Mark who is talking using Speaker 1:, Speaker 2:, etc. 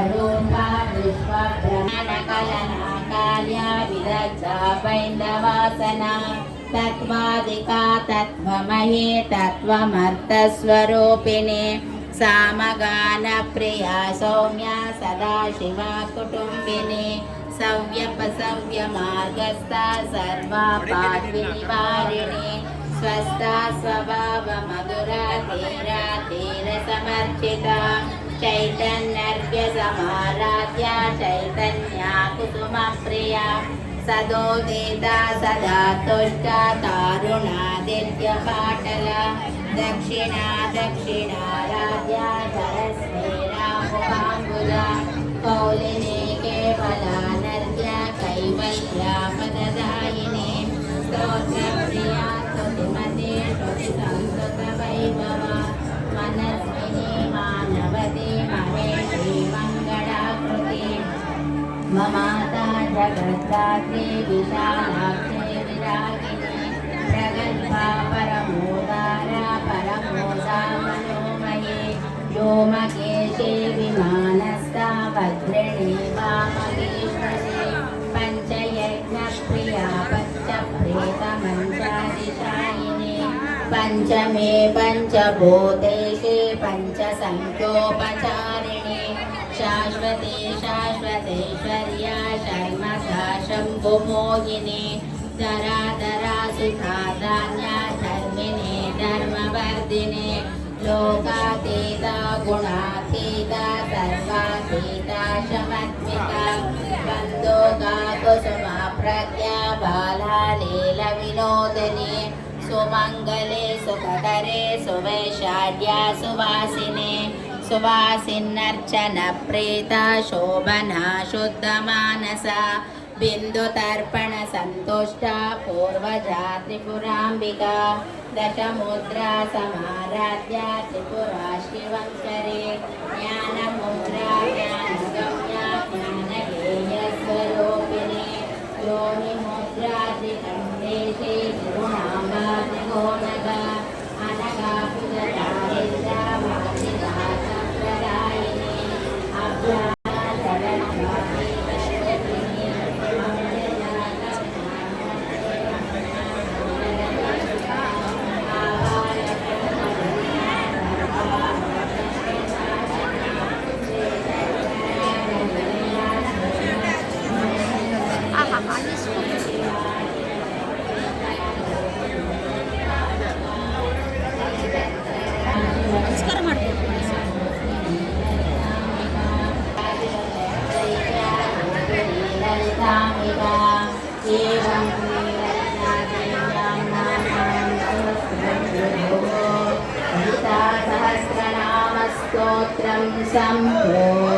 Speaker 1: स्वरूपा विश्वब्रह्माण्डकलना काल्या विदग्धा पैन्दवासना तत्त्वादिका तत्त्वमयी तत्त्वमर्थस्वरूपिणी सामगानप्रिया सौम्या सदाशिवा कुटुम्बिनी सव्यपसव्यमार्गस्था सर्वापाद्विनिवारिणी स्वस्था स्वभावमधुरा धीरा धीरसमर्चिता चैतन्यर्घ्यसमाराध्या चैतन्या कुसुमप्रिया सदोदिता सदा तुष्टा तारुणादित्यपाटला दक्षिणा दक्षिणाराध्या सरस्मेरा मुखाम्बुजा कौलिनी केवलानर्घ्या कैवल्या पददायिनी स्तोत्रप्रिया स्तुतिमते श्रुतिसंस्कृतवैभवा मनस्विनी मानवती महेशी मङ्गलाकृति ममाता जगद्धात्री विशालाक्षी विरागिनी प्रगल्भा परमोदारा परमोदा मनोमये व्योमकेशे विमानस्था भद्रिणी वामकेश्वरे पञ्चयज्ञप्रिया पञ्चप्रेतमञ्चादिशायिनी पञ्चमे पञ्चभूतेषे पञ्चसङ्ख्योपचारिणी शाश्वती शाश्वतेश्वर्या शर्मसा शम्भुमोहिनी धराधरा सुधाधान्या धर्मिणी धर्मवर्धिनी लोकातीता गुणातीता सर्वातीता शमत्मिका बन्धुका कुसुमा प्रज्ञा बाला लीलविनोदिनी सुमङ्गले सुखकरे सुवैशाढ्या सुवासिने सुवासिन्नर्चनप्रीता शोभना शुद्धमानसा बिन्दुतर्पणसन्तुष्टा पूर्वजा त्रिपुराम्बिका दशमुद्रा समाराध्या त्रिपुरा शिवङ्करे ज्ञानमुद्रा ज्ञानगम्या ज्ञानगेयस्वरूपिणी योनिमुद्रा त्रिकण्डेशे गुरुणाम्बा त्रिगोणगा अनगा पुजचारिद्रा वाचिका चक्ररायिणी अभ्या सहस्रनामस्तोत्रं सम्पूर्णम्